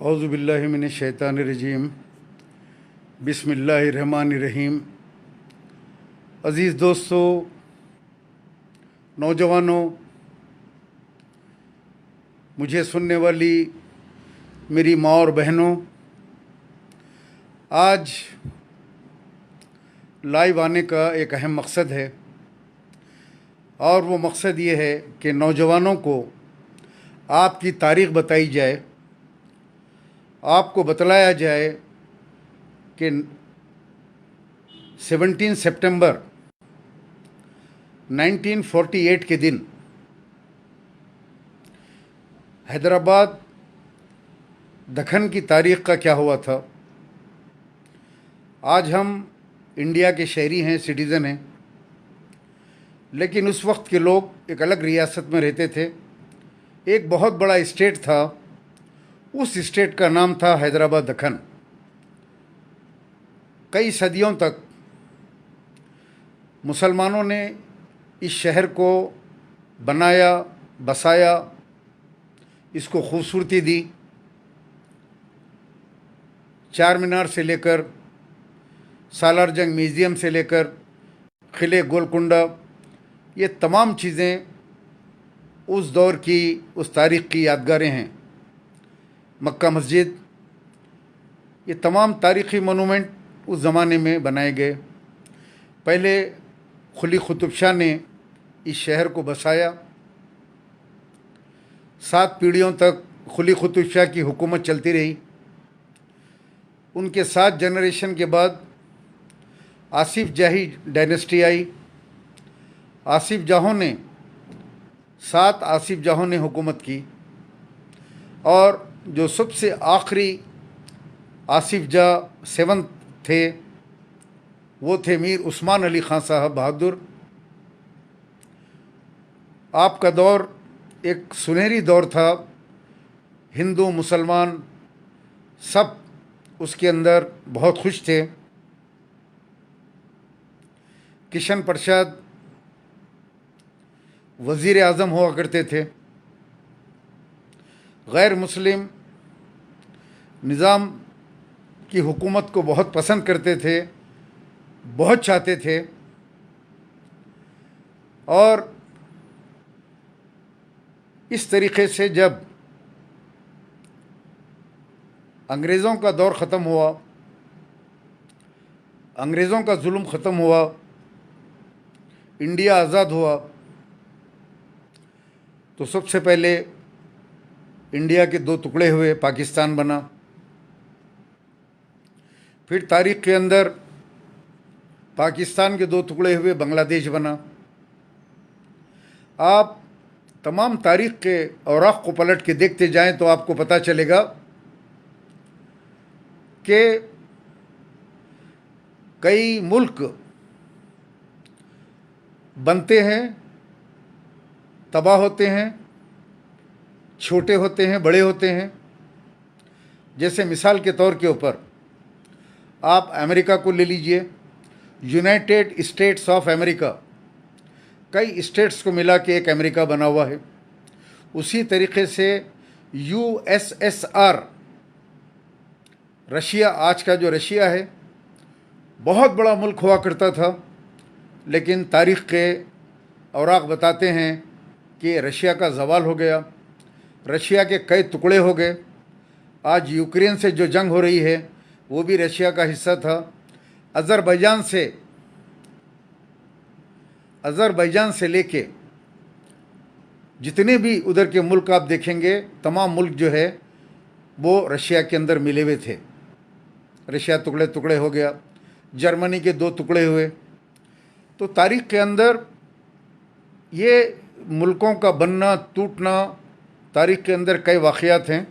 औज़ुबिल्लाहि मिनश्शैतानिर्रजीम बिस्मिल्लाहिर्रहमानिर्रहीम। अज़ीज़ दोस्तों, नौजवानों, मुझे सुनने वाली मेरी माँ और बहनों, आज लाइव आने का एक अहम मकसद है और वो मकसद ये है कि नौजवानों को आपकी तारीख़ बताई जाए, आपको बतलाया जाए कि 17 सितंबर 1948 के दिन हैदराबाद दक्कन की तारीख़ का क्या हुआ था। आज हम इंडिया के शहरी हैं, सिटीज़न हैं, लेकिन उस वक्त के लोग एक अलग रियासत में रहते थे। एक बहुत बड़ा स्टेट था, उस स्टेट का नाम था हैदराबाद दक्कन। कई सदियों तक मुसलमानों ने इस शहर को बनाया, बसाया, इसको खूबसूरती दी। चार मीनार से लेकर सालार जंग म्यूज़ियम से लेकर किले गोलकुंडा, ये तमाम चीज़ें उस दौर की, उस तारीख़ की यादगारें हैं। मक्का मस्जिद, ये तमाम तारीख़ी मोनूमेंट उस ज़माने में बनाए गए। पहले कुली कुतुब शाह ने इस शहर को बसाया। 7 पीढ़ियों तक कुली कुतुब शाह की हुकूमत चलती रही। उनके 7 जनरेशन के बाद आसिफ जाही डायनेस्टी आई। आसिफ जाहों ने 7 आसिफ जाहों ने हुकूमत की और जो सबसे आखिरी आसिफ जाह 7th थे वो थे मीर उस्मान अली ख़ान साहब बहादुर। आपका दौर एक सुनहरी दौर था। हिंदू मुसलमान सब उसके अंदर बहुत खुश थे। किशन प्रसाद वज़ीर आज़म हुआ करते थे। गैर मुस्लिम निज़ाम की हुकूमत को बहुत पसंद करते थे, बहुत चाहते थे। और इस तरीक़े से जब अंग्रेज़ों का दौर ख़त्म हुआ, अंग्रेज़ों का जुल्म ख़त्म हुआ, इंडिया आज़ाद हुआ, तो सबसे पहले इंडिया के 2 टुकड़े हुए, पाकिस्तान बना। फिर तारीख़ के अंदर पाकिस्तान के 2 टुकड़े हुए, बांग्लादेश बना। आप तमाम तारीख़ के औराक़ को पलट के देखते जाएं तो आपको पता चलेगा कि कई मुल्क बनते हैं, तबाह होते हैं, छोटे होते हैं, बड़े होते हैं। जैसे मिसाल के तौर के ऊपर आप अमेरिका को ले लीजिए, यूनाइटेड स्टेट्स ऑफ अमेरिका, कई स्टेट्स को मिला के एक अमेरिका बना हुआ है। उसी तरीक़े से USSR, रशिया, आज का जो रशिया है, बहुत बड़ा मुल्क हुआ करता था, लेकिन तारीख़ के औराक़ बताते हैं कि रशिया का ज़वाल हो गया, रशिया के कई टुकड़े हो गए। आज यूक्रेन से जो जंग हो रही है वो भी रशिया का हिस्सा था। अज़रबैजान से लेके जितने भी उधर के मुल्क आप देखेंगे, तमाम मुल्क जो है वो रशिया के अंदर मिले हुए थे। रशिया टुकड़े टुकड़े हो गया, जर्मनी के 2 टुकड़े हुए। तो तारीख़ के अंदर ये मुल्कों का बनना, टूटना, तारीख़ के अंदर कई वाक़यात हैं।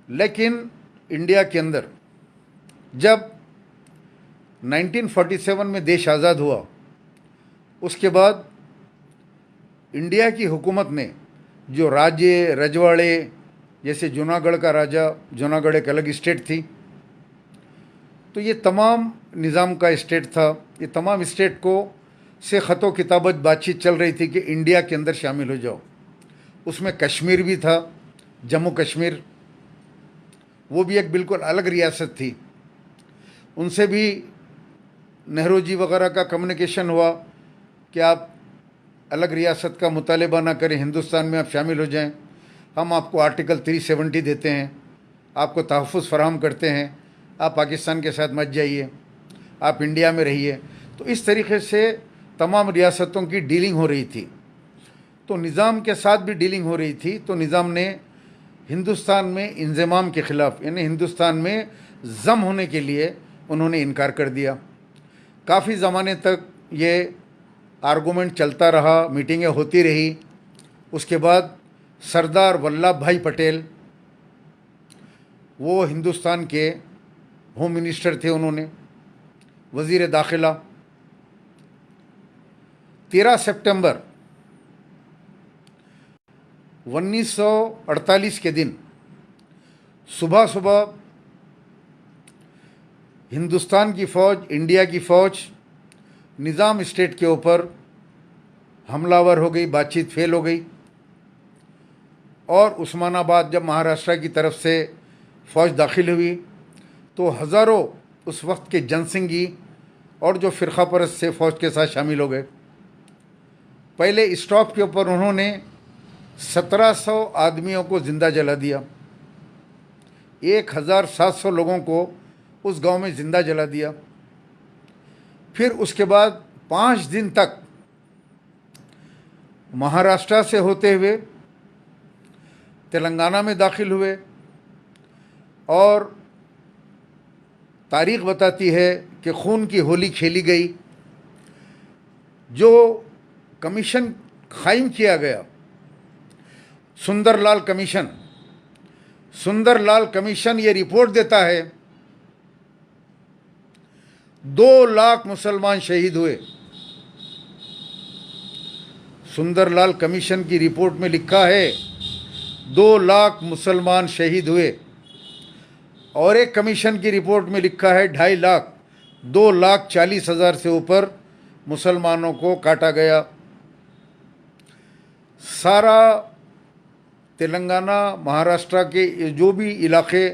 लेकिन इंडिया के अंदर जब 1947 में देश आज़ाद हुआ, उसके बाद इंडिया की हुकूमत ने जो राज्य, रजवाड़े, जैसे जूनागढ़ का राजा, जूनागढ़ एक अलग स्टेट थी, तो ये तमाम निज़ाम का स्टेट था। ये तमाम स्टेट को से ख़तो किताबत बातचीत चल रही थी कि इंडिया के अंदर शामिल हो जाओ। उसमें कश्मीर भी था, जम्मू कश्मीर, वो भी एक बिल्कुल अलग रियासत थी। उनसे भी नेहरू जी वगैरह का कम्युनिकेशन हुआ कि आप अलग रियासत का मुतालबा ना करें, हिंदुस्तान में आप शामिल हो जाएं, हम आपको आर्टिकल 370 देते हैं, आपको तहफ़्फ़ुज़ फराहम करते हैं, आप पाकिस्तान के साथ मत जाइए, आप इंडिया में रहिए। तो इस तरीके से तमाम रियासतों की डीलिंग हो रही थी। तो निज़ाम के साथ भी डीलिंग हो रही थी। तो निज़ाम ने हिंदुस्तान में इंज़माम के ख़िलाफ़, यानी हिंदुस्तान में ज़म होने के लिए उन्होंने इनकार कर दिया। काफ़ी ज़माने तक ये आर्गूमेंट चलता रहा, मीटिंगें होती रही। उसके बाद सरदार वल्लभ भाई पटेल, वो हिंदुस्तान के होम मिनिस्टर थे, उन्होंने वज़ीर दाखिला 13 सितंबर 1948 के दिन सुबह सुबह हिंदुस्तान की फ़ौज, इंडिया की फ़ौज निज़ाम स्टेट के ऊपर हमलावर हो गई, बातचीत फेल हो गई। और उस्मानाबाद जब महाराष्ट्र की तरफ से फ़ौज दाखिल हुई तो हज़ारों उस वक्त के जनसिंगी और जो फ़िरक़ा परस्त थे फ़ौज के साथ शामिल हो गए। पहले स्टॉप के ऊपर उन्होंने 1700 आदमियों को ज़िंदा जला दिया, 1700 लोगों को उस गांव में ज़िंदा जला दिया। फिर उसके बाद 5 दिन तक महाराष्ट्र से होते हुए तेलंगाना में दाखिल हुए। और तारीख़ बताती है कि खून की होली खेली गई। जो कमीशन कायम किया गया, सुंदरलाल कमीशन, सुंदरलाल कमीशन ये रिपोर्ट देता है 2 लाख मुसलमान शहीद हुए। सुंदरलाल कमीशन की रिपोर्ट में लिखा है 2 लाख मुसलमान शहीद हुए। और एक कमीशन की रिपोर्ट में लिखा है 2.5 लाख, 2,40,000 से ऊपर मुसलमानों को काटा गया। सारा तेलंगाना, महाराष्ट्र के जो भी इलाके,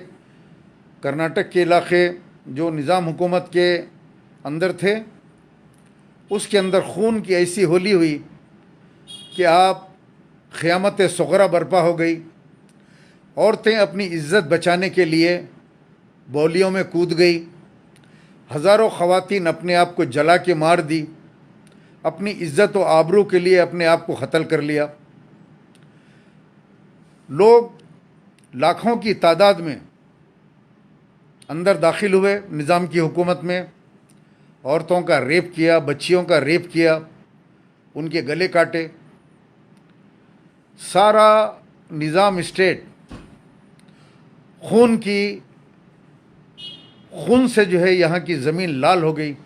कर्नाटक के इलाके जो निज़ाम हुकूमत के अंदर थे, उसके अंदर खून की ऐसी होली हुई कि आप क़यामत सुग़रा बर्पा हो गई। औरतें अपनी इज़्ज़त बचाने के लिए बौलियों में कूद गई। हज़ारों ख़वातीन अपने आप को जला के मार दी, अपनी इज़्ज़त व आबरू के लिए अपने आप को क़त्ल कर लिया। लोग लाखों की तादाद में अंदर दाखिल हुए निज़ाम की हुकूमत में। औरतों का रेप किया, बच्चियों का रेप किया, उनके गले काटे। सारा निज़ाम स्टेट खून से जो है यहाँ की ज़मीन लाल हो गई।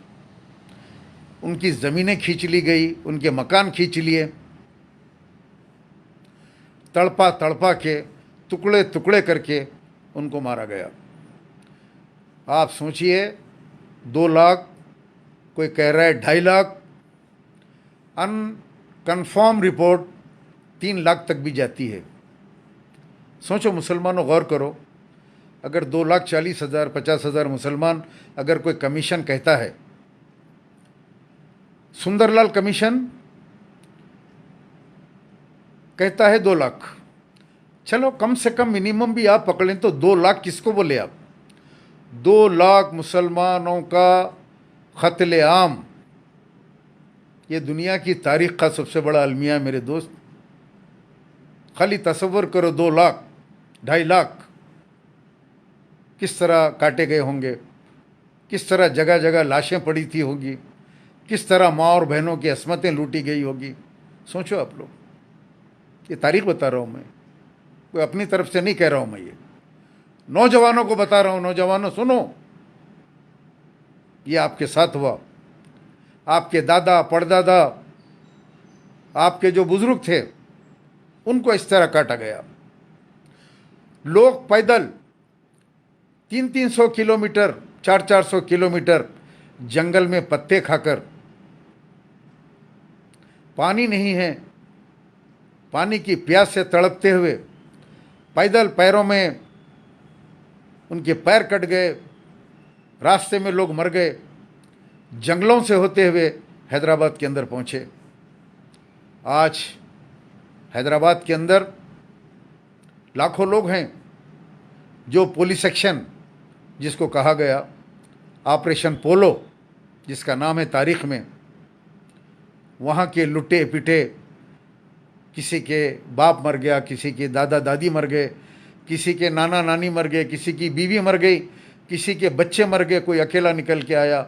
उनकी ज़मीनें खींच ली गई, उनके मकान खींच लिए, तड़पा तड़पा के, टुकड़े टुकड़े करके उनको मारा गया। आप सोचिए, 2 लाख, कोई कह रहा है 2.5 लाख, अनकन्फर्म रिपोर्ट 3 लाख तक भी जाती है। सोचो मुसलमानों, गौर करो, अगर 2,40,000, 50,000 मुसलमान, अगर कोई कमीशन कहता है, सुंदरलाल कमीशन कहता है 2 लाख, चलो कम से कम मिनिमम भी आप पकड़ें तो 2 लाख किसको बोले आप? 2 लाख मुसलमानों का क़त्ल आम, ये दुनिया की तारीख़ का सबसे बड़ा अलमिया मेरे दोस्त। खाली तसव्वुर करो, 2 लाख, 2.5 लाख किस तरह काटे गए होंगे, किस तरह जगह जगह लाशें पड़ी थी होगी, किस तरह माँ और बहनों की अस्मतें लूटी गई होगी। सोचो आप लोग, ये तारीख़ बता रहा हूँ मैं, कोई अपनी तरफ से नहीं कह रहा हूँ मैं, ये नौजवानों को बता रहा हूँ। नौजवानों सुनो, ये आपके साथ हुआ, आपके दादा परदादा, आपके जो बुज़ुर्ग थे, उनको इस तरह काटा गया। लोग पैदल 300-300 किलोमीटर, 400-400 किलोमीटर जंगल में पत्ते खाकर, पानी नहीं है, पानी की प्यास से तड़पते हुए पैदल पैरों में उनके पैर कट गए, रास्ते में लोग मर गए, जंगलों से होते हुए हैदराबाद के अंदर पहुँचे। आज हैदराबाद के अंदर लाखों लोग हैं जो पुलिस एक्शन, जिसको कहा गया ऑपरेशन पोलो, जिसका नाम है तारीख़ में, वहाँ के लुटे पिटे, किसी के बाप मर गया, किसी के दादा दादी मर गए, किसी के नाना नानी मर गए, किसी की बीवी मर गई, किसी के बच्चे मर गए, कोई अकेला निकल के आया,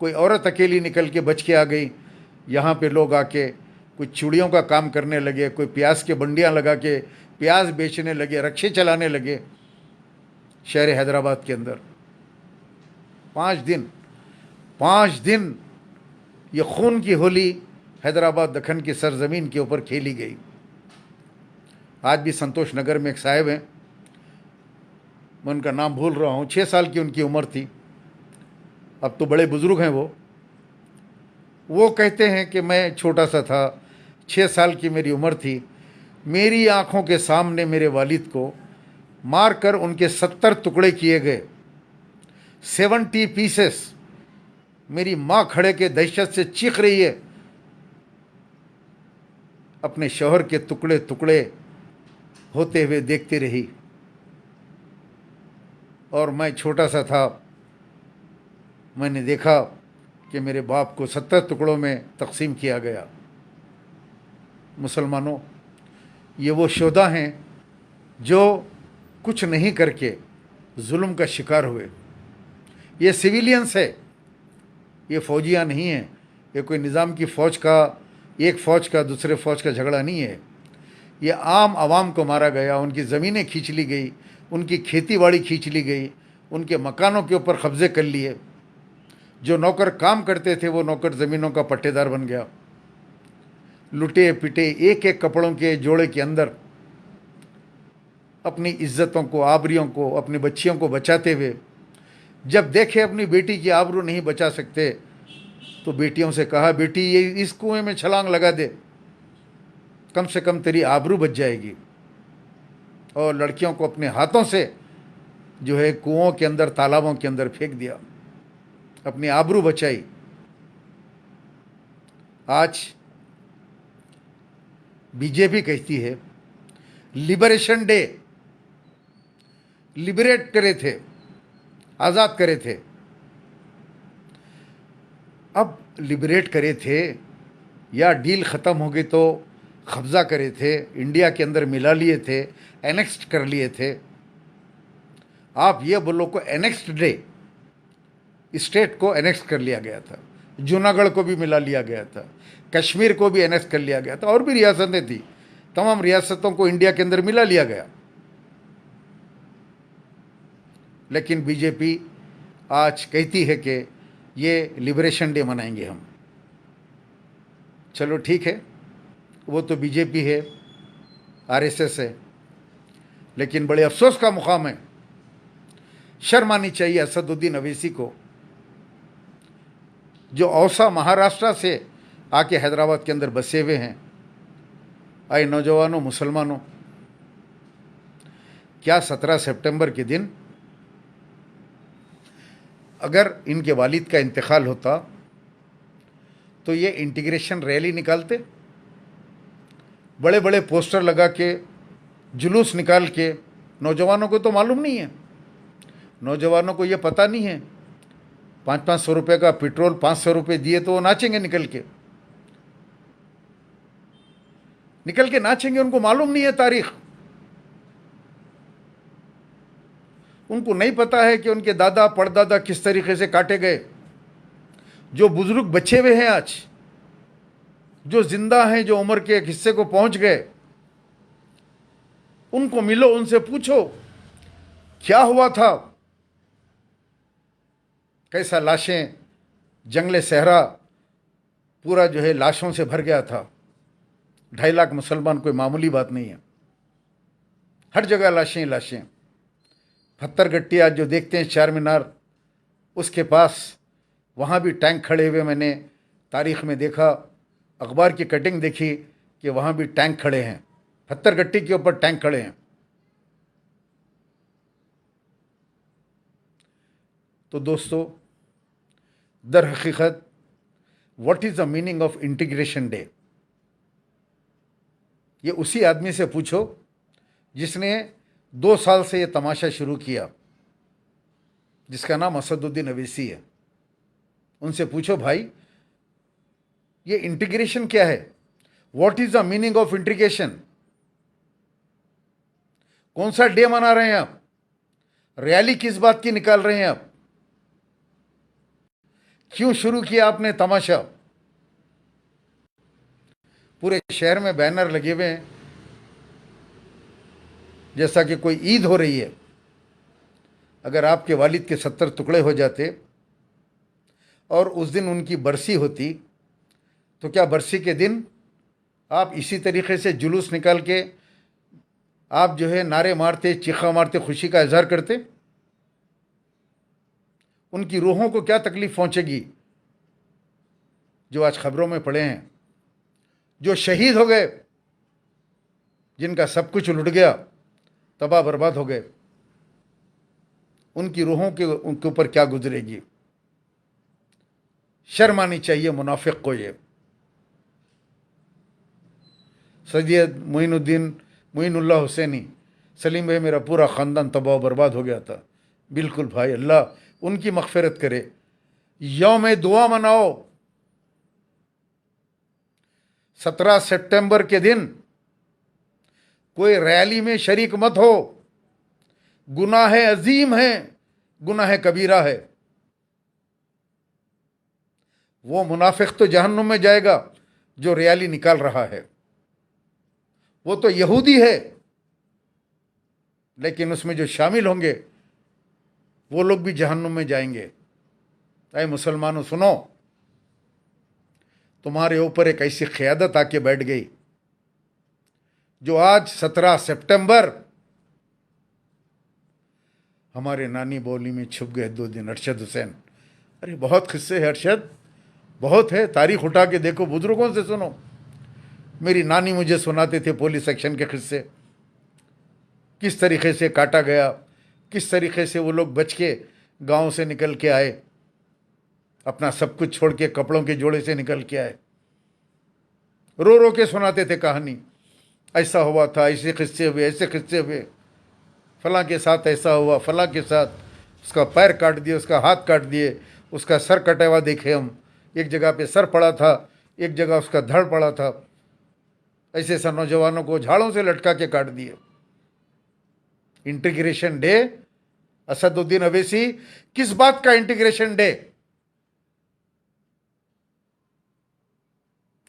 कोई औरत अकेली निकल के बच के आ गई। यहाँ पे लोग आके कुछ चूड़ियों का काम करने लगे, कोई प्याज के बंडियाँ लगा के प्याज बेचने लगे, रक्शे चलाने लगे शहर हैदराबाद के अंदर। 5 दिन ये खून की होली हैदराबाद दक्कन की सरजमीन के ऊपर खेली गई। आज भी संतोष नगर में एक साहब हैं, मैं उनका नाम भूल रहा हूँ, 6 साल की उनकी उम्र थी, अब तो बड़े बुज़ुर्ग हैं वो कहते हैं कि मैं छोटा सा था, 6 साल की मेरी उम्र थी, मेरी आँखों के सामने मेरे वालिद को मारकर उनके 70 टुकड़े किए गए, 70 पीसेस। मेरी माँ खड़े के दहशत से चीख रही है, अपने शौहर के टुकड़े टुकड़े होते हुए देखती रही, और मैं छोटा सा था, मैंने देखा कि मेरे बाप को 70 टुकड़ों में तकसीम किया गया। मुसलमानों, ये वो शोधा हैं जो कुछ नहीं करके जुल्म का शिकार हुए। ये सिविलियंस है, ये फौजियाँ नहीं हैं, ये कोई निज़ाम की फ़ौज का, एक फ़ौज का दूसरे फ़ौज का झगड़ा नहीं है। ये आम आवाम को मारा गया, उनकी ज़मीनें खींच ली गई, उनकी खेती बाड़ी खींच ली गई, उनके मकानों के ऊपर कब्ज़े कर लिए। जो नौकर काम करते थे वो नौकर ज़मीनों का पट्टेदार बन गया। लुटे पिटे एक एक कपड़ों के जोड़े के अंदर अपनी इज्जतों को, आबरियों को, अपनी बच्चियों को बचाते हुए जब देखे अपनी बेटी की आबरू नहीं बचा सकते, तो बेटियों से कहा, बेटी ये इस कुएं में छलांग लगा दे, कम से कम तेरी आबरू बच जाएगी। और लड़कियों को अपने हाथों से जो है कुओं के अंदर, तालाबों के अंदर फेंक दिया, अपनी आबरू बचाई। आज बीजेपी कहती है लिबरेशन डे, लिबरेट करे थे, आज़ाद करे थे। अब लिबरेट करे थे या डील ख़त्म हो गई तो कब्ज़ा करे थे, इंडिया के अंदर मिला लिए थे, एनेक्स्ड कर लिए थे। आप ये बोलो को एनेक्स्ड डे, स्टेट को एनेक्स कर लिया गया था, जूनागढ़ को भी मिला लिया गया था, कश्मीर को भी एनेक्स कर लिया गया था, और भी रियासतें थी, तमाम रियासतों को इंडिया के अंदर मिला लिया गया। लेकिन बीजेपी आज कहती है कि ये लिबरेशन डे मनाएंगे हम। चलो ठीक है, वो तो बीजेपी है, आरएसएस है, लेकिन बड़े अफसोस का मुकाम है, शर्म आनी चाहिए असदुद्दीन अवैसी को, जो औसा महाराष्ट्र से आके हैदराबाद के अंदर बसे हुए हैं। आए नौजवानों, मुसलमानों, क्या 17 सितंबर के दिन अगर इनके वालिद का इंतकाल होता तो ये इंटीग्रेशन रैली निकालते, बड़े बड़े पोस्टर लगा के, जुलूस निकाल के। नौजवानों को तो मालूम नहीं है, नौजवानों को ये पता नहीं है, 500-500 रुपये का पेट्रोल, 500 रुपये दिए तो वो नाचेंगे, निकल के नाचेंगे। उनको मालूम नहीं है तारीख, उनको नहीं पता है कि उनके दादा परदादा किस तरीके से काटे गए। जो बुजुर्ग बचे हुए हैं आज, जो जिंदा हैं, जो उम्र के एक हिस्से को पहुंच गए, उनको मिलो, उनसे पूछो क्या हुआ था, कैसा लाशें, जंगले सहरा पूरा जो है लाशों से भर गया था। 2.5 लाख मुसलमान कोई मामूली बात नहीं है, हर जगह लाशें लाशें। पत्थरगट्टी आज जो देखते हैं चार मीनार, उसके पास वहाँ भी टैंक खड़े हुए। मैंने तारीख़ में देखा, अखबार की कटिंग देखी कि वहाँ भी टैंक खड़े हैं, पत्थरगट्टी के ऊपर टैंक खड़े हैं। तो दोस्तों, दर हकीकत what is the meaning of integration day, ये उसी आदमी से पूछो जिसने 2 साल से ये तमाशा शुरू किया, जिसका नाम असदुद्दीन अवैसी है। उनसे पूछो भाई, ये इंटीग्रेशन क्या है? What is the meaning of integration? कौन सा डे मना रहे हैं आप? रैली किस बात की निकाल रहे हैं आप? क्यों शुरू किया आपने तमाशा? पूरे शहर में बैनर लगे हुए हैं जैसा कि कोई ईद हो रही है। अगर आपके वालिद के 70 टुकड़े हो जाते और उस दिन उनकी बरसी होती, तो क्या बरसी के दिन आप इसी तरीके से जुलूस निकाल के आप जो है नारे मारते, चीखा मारते, खुशी का इजहार करते? उनकी रूहों को क्या तकलीफ पहुंचेगी जो आज खबरों में पड़े हैं, जो शहीद हो गए, जिनका सब कुछ लुट गया, तबाह बर्बाद हो गए। उनकी रूहों के उनके ऊपर क्या गुजरेगी? शर्म आनी चाहिए मुनाफिक को। ये सैयद मोइनुल्लाह हुसैनी, सलीम भाई, मेरा पूरा ख़ानदान तबाह बर्बाद हो गया था। बिल्कुल भाई, अल्लाह उनकी मग़फ़िरत करे। यौम दुआ मनाओ। 17 सितंबर के दिन कोई रैली में शरीक मत हो। गुनाह अजीम है, गुनाह कबीरा है। वो मुनाफिक तो जहन्नुम में जाएगा जो रैली निकाल रहा है। वो तो यहूदी है, लेकिन उसमें जो शामिल होंगे वो लोग भी जहन्नुम में जाएंगे। ऐ मुसलमानों सुनो, तुम्हारे ऊपर एक ऐसी क़यादत आके बैठ गई जो आज 17 सितंबर हमारे नानी बोली में छुप गए 2 दिन। अरशद हुसैन, अरे बहुत किस्से है अरशद, बहुत है। तारीख उठा के देखो, बुजुर्गों से सुनो। मेरी नानी मुझे सुनाते थे पुलिस एक्शन के किस्से, किस तरीके से काटा गया, किस तरीके से वो लोग बच के गांव से निकल के आए, अपना सब कुछ छोड़ के कपड़ों के जोड़े से निकल के आए। रो रो के सुनाते थे कहानी, ऐसा हुआ था, ऐसे किस्से हुए, ऐसे किस्से हुए, फलां के साथ ऐसा हुआ, फलां के साथ उसका पैर काट दिए, उसका हाथ काट दिए, उसका सर कटा हुआ देखे हम। एक जगह पे सर पड़ा था, एक जगह उसका धड़ पड़ा था। ऐसे ऐसे नौजवानों को झाड़ों से लटका के काट दिए। इंटीग्रेशन डे, असदुद्दीन अवैसी, किस बात का इंटीग्रेशन डे?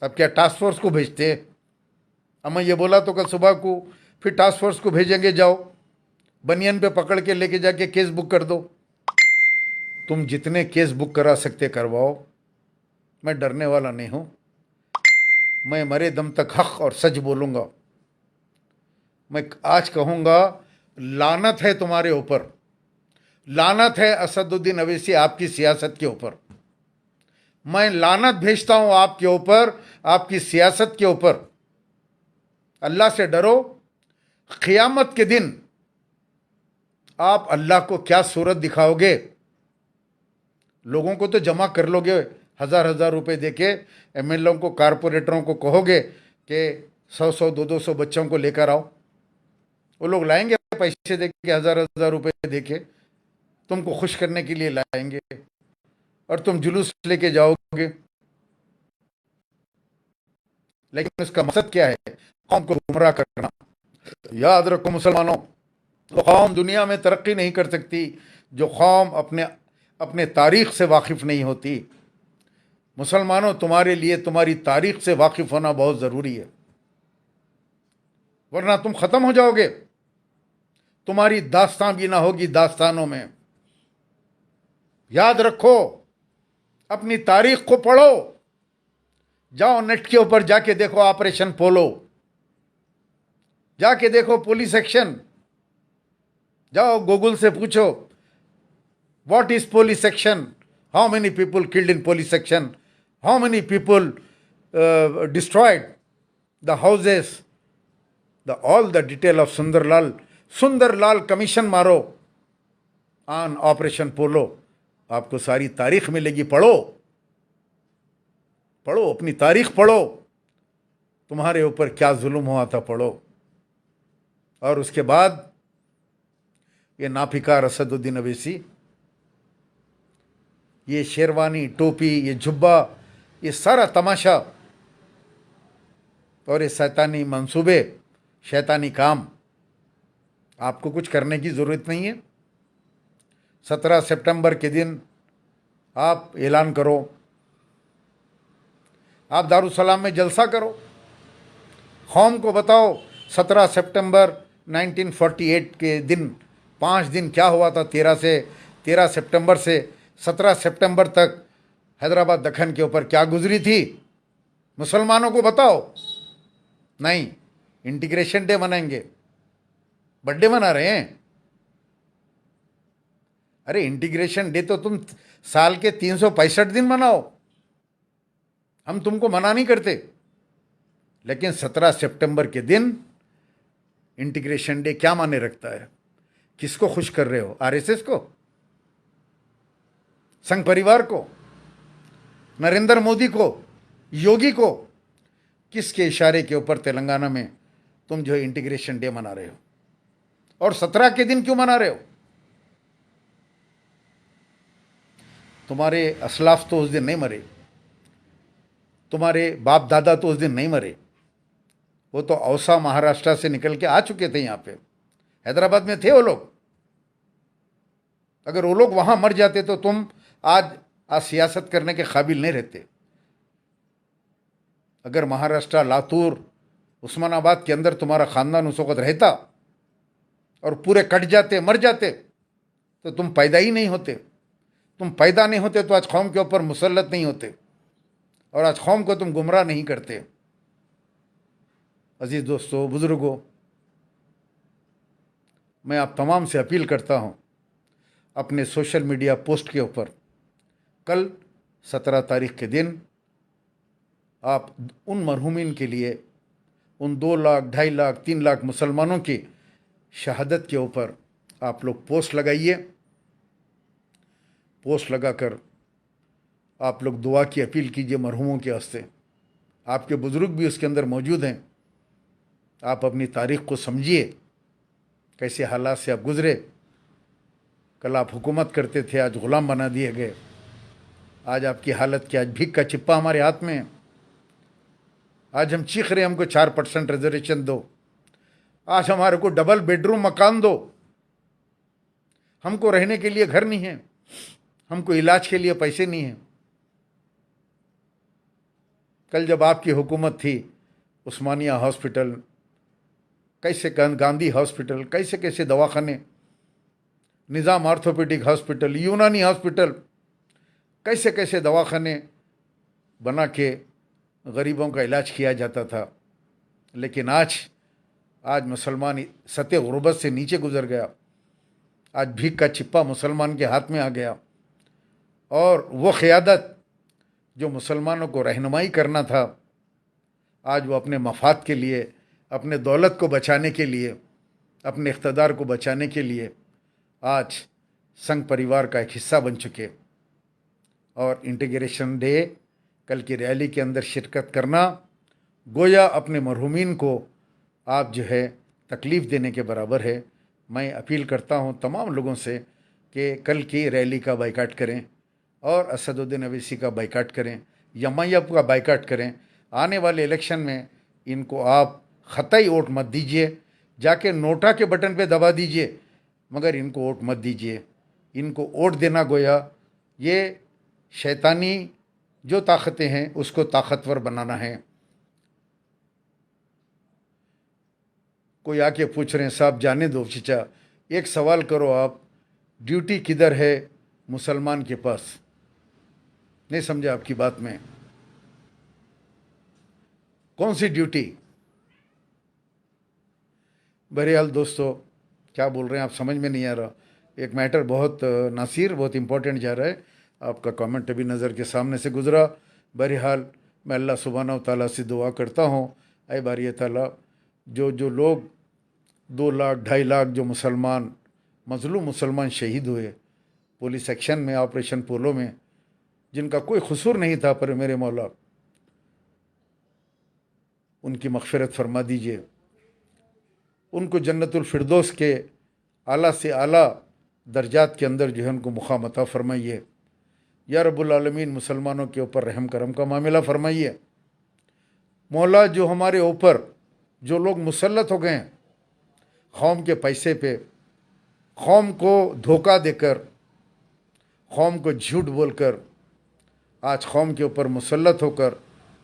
अब क्या टास्क फोर्स को भेजते? अब मैं ये बोला तो कल सुबह को फिर टास्क फोर्स को भेजेंगे, जाओ बनियन पे पकड़ के लेके जाके केस बुक कर दो। तुम जितने केस बुक करा सकते करवाओ, मैं डरने वाला नहीं हूं। मैं मरे दम तक हक और सच बोलूंगा। मैं आज कहूंगा, लानत है तुम्हारे ऊपर, लानत है असदुद्दीन अवैसी आपकी सियासत के ऊपर। मैं लानत भेजता हूं आपके ऊपर, आपकी सियासत के ऊपर। अल्लाह से डरो। क़यामत के दिन आप अल्लाह को क्या सूरत दिखाओगे? लोगों को तो जमा कर लोगे, 1000-1000 रुपए देके एमएलए को, कारपोरेटरों को कहोगे कि 100-100, 200-200 बच्चों को लेकर आओ। वो लोग लाएंगे पैसे देके, 1000-1000 रुपए देके तुमको खुश करने के लिए लाएंगे, और तुम जुलूस लेके जाओगे। लेकिन उसका मकसद क्या है? कौम को गुमराह करना। याद रखो मुसलमानों, तो कौम दुनिया में तरक्की नहीं कर सकती जो कौम अपने तारीख से वाकिफ नहीं होती। मुसलमानों, तुम्हारे लिए तुम्हारी तारीख से वाकिफ होना बहुत ज़रूरी है, वरना तुम ख़त्म हो जाओगे। तुम्हारी दास्तान भी ना होगी दास्तानों में। याद रखो, अपनी तारीख को पढ़ो। जाओ नेट के ऊपर जाके देखो ऑपरेशन पोलो, जाके देखो पुलिस एक्शन। जाओ गूगल से पूछो, what is police action, how many people killed in police action, how many people destroyed the houses, all the detail of Sundarlal commission मारो ऑन ऑपरेशन पोलो। आपको सारी तारीख मिलेगी, पढ़ो पढ़ो, अपनी तारीख पढ़ो, तुम्हारे ऊपर क्या जुल्म हुआ था पढ़ो। और उसके बाद ये नाफिकार असदुद्दीन अवैसी, ये शेरवानी, टोपी, ये जुब्बा, ये सारा तमाशा और ये शैतानी मंसूबे, शैतानी काम, आपको कुछ करने की ज़रूरत नहीं है। 17 सितंबर के दिन आप ऐलान करो, आप दारुसलाम में जलसा करो, कौम को बताओ 17 सितंबर 1948 के दिन 5 दिन क्या हुआ था। 13 सितंबर से 17 सितंबर तक हैदराबाद दक्कन के ऊपर क्या गुजरी थी, मुसलमानों को बताओ। नहीं, इंटीग्रेशन डे मनाएंगे, बर्थडे मना रहे हैं। अरे इंटीग्रेशन डे तो तुम साल के 365 दिन मनाओ, हम तुमको मना नहीं करते, लेकिन 17 सितंबर के दिन इंटीग्रेशन डे क्या माने रखता है? किसको खुश कर रहे हो? आरएसएस को, संघ परिवार को, नरेंद्र मोदी को, योगी को? किसके इशारे के ऊपर तेलंगाना में तुम जो इंटीग्रेशन डे मना रहे हो? और 17 के दिन क्यों मना रहे हो? तुम्हारे असलाफ तो उस दिन नहीं मरे, तुम्हारे बाप दादा तो उस दिन नहीं मरे, वो तो औसा महाराष्ट्र से निकल के आ चुके थे, यहाँ पे हैदराबाद में थे वो लोग। अगर वो लोग वहाँ मर जाते तो तुम आज सियासत करने के काबिल नहीं रहते। अगर महाराष्ट्र, लातूर, उस्मानाबाद के अंदर तुम्हारा ख़ानदान उस वक़्त रहता और पूरे कट जाते, मर जाते, तो तुम पैदा ही नहीं होते। तुम पैदा नहीं होते तो आज कौम के ऊपर मुसल्लत नहीं होते और आज कौम को तुम गुमराह नहीं करते। अजीज़ दोस्तों, बुज़ुर्गों, मैं आप तमाम से अपील करता हूँ, अपने सोशल मीडिया पोस्ट के ऊपर कल 17 तारीख के दिन आप उन मरहूमिन के लिए, उन 2 लाख, 2.5 लाख, 3 लाख मुसलमानों की शहादत के ऊपर आप लोग पोस्ट लगाइए। पोस्ट लगाकर आप लोग दुआ की अपील कीजिए मरहूमों के वास्ते। आपके बुज़ुर्ग भी उसके अंदर मौजूद हैं। आप अपनी तारीख़ को समझिए, कैसे हालात से आप गुज़रे। कल आप हुकूमत करते थे, आज ग़ुलाम बना दिए गए। आज आपकी हालत क्या? आज भीख का चिप्पा हमारे हाथ में है। आज हम चीख रहे, हमको 4% रिजर्वेशन दो, आज हमारे को डबल बेडरूम मकान दो। हमको रहने के लिए घर नहीं है, हमको इलाज के लिए पैसे नहीं हैं। कल जब आपकी हुकूमत थी, उस्मानिया हॉस्पिटल, कैसे गांधी हॉस्पिटल, कैसे कैसे दवाखाने, निज़ाम ऑर्थोपेडिक हॉस्पिटल, यूनानी हॉस्पिटल, कैसे कैसे दवाखाने बना के गरीबों का इलाज किया जाता था। लेकिन आज मुसलमान सतह गुर्बत से नीचे गुजर गया। आज भीख का चिप्पा मुसलमान के हाथ में आ गया और वो क़यादत जो मुसलमानों को रहनुमाई करना था, आज वो अपने मफाद के लिए, अपने दौलत को बचाने के लिए, अपने इक़्तिदार को बचाने के लिए आज संघ परिवार का एक हिस्सा बन चुके। और इंटीग्रेशन डे, कल की रैली के अंदर शिरकत करना गोया अपने मरहूमीन को आप जो है तकलीफ़ देने के बराबर है। मैं अपील करता हूँ तमाम लोगों से कि कल की रैली का बाइकाट करें और असदुद्दीन अवैसी का बाइकाट करें, यमायब का बाइकाट करें। आने वाले इलेक्शन में इनको आप ख़तई वोट मत दीजिए, जाके नोटा के बटन पे दबा दीजिए, मगर इनको वोट मत दीजिए। इनको वोट देना गोया ये शैतानी जो ताकतें हैं उसको ताकतवर बनाना है। कोई आके पूछ रहे हैं, साहब जाने दो चचा, एक सवाल करो आप, ड्यूटी किधर है मुसलमान के पास? नहीं समझा आपकी बात में? कौन सी ड्यूटी? बहरहाल दोस्तों, क्या बोल रहे हैं आप समझ में नहीं आ रहा। एक मैटर बहुत नासिर, बहुत इम्पोर्टेंट जा रहा है। आपका कमेंट अभी नज़र के सामने से गुज़रा। बहरहाल मैं अल्लाह सुब्हानहू तआला से दुआ करता हूँ, ऐ बारी ताला, जो लोग 2 लाख, 2.5 लाख जो मुसलमान, मज़लूम मुसलमान शहीद हुए, पुलिस एक्शन में, ऑपरेशन पोलो में, जिनका कोई कसूर नहीं था, पर मेरे मौला उनकी मग़फ़िरत फरमा दीजिए, उनको जन्नतुल फिरदौस के आला से आला दर्जात के अंदर जो है उनको मुक़ाम अता फरमाइए। या रब्बुल आलमीन मुसलमानों के ऊपर रहम करम का मामला फरमाइए। मौला जो हमारे ऊपर जो लोग मुसल्लत हो गए हैं कौम के पैसे पे, कौम को धोखा देकर, कौम को झूठ बोलकर आज कौम के ऊपर मुसल्लत होकर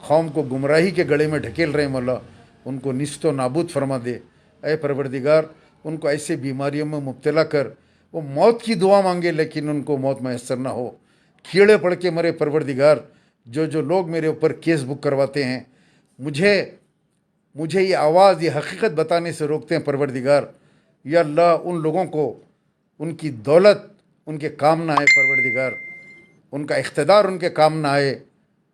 कौम को गुमराही के गड़े में ढकेल रहे, मौला उनको निस्तो नाबूद फरमा दे। ऐ परवरदिगार, उनको ऐसे बीमारियों में मुब्तला कर, वो मौत की दुआ मांगे लेकिन उनको मौत मैसर ना हो, कीड़े पड़ के मरे। परवरदिगार, जो लोग मेरे ऊपर केस बुक करवाते हैं, मुझे ये आवाज़, ये हकीकत बताने से रोकते हैं, परवरदिगार या अल्लाह उन लोगों को उनकी दौलत उनके काम ना आए, परवरदिगार उनका इख्तिदार उनके काम ना आए,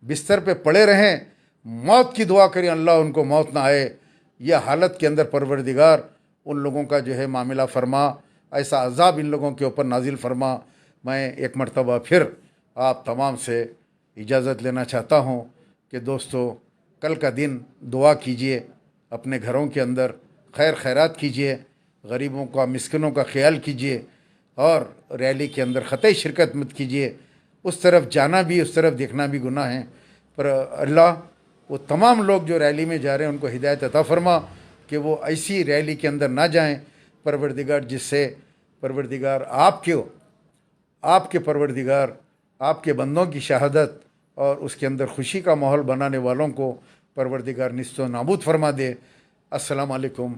बिस्तर पे पड़े रहें, मौत की दुआ करें, अल्लाह उनको मौत ना आए। यह हालत के अंदर परवरदिगार उन लोगों का जो है मामला फरमा, ऐसा अज़ाब इन लोगों के ऊपर नाजिल फरमा। मैं एक मरतबा फिर आप तमाम से इजाज़त लेना चाहता हूँ कि दोस्तों, कल का दिन दुआ कीजिए, अपने घरों के अंदर खैर खैरात कीजिए, गरीबों का, मिस्किनों का ख्याल कीजिए, और रैली के अंदर ख़तई शिरकत मत कीजिए। उस तरफ जाना भी, उस तरफ देखना भी गुनाह है। पर अल्लाह वो तमाम लोग जो रैली में जा रहे हैं उनको हिदायत अता फरमा कि वो ऐसी रैली के अंदर ना जाएं, परवरदिगार, जिससे परवरदिगार आपके परवरदिगार आपके बंदों की शहादत और उसके अंदर खुशी का माहौल बनाने वालों को परवरदिगार निस्तो नाबूद फरमा दे। अस्सलाम वालेकुम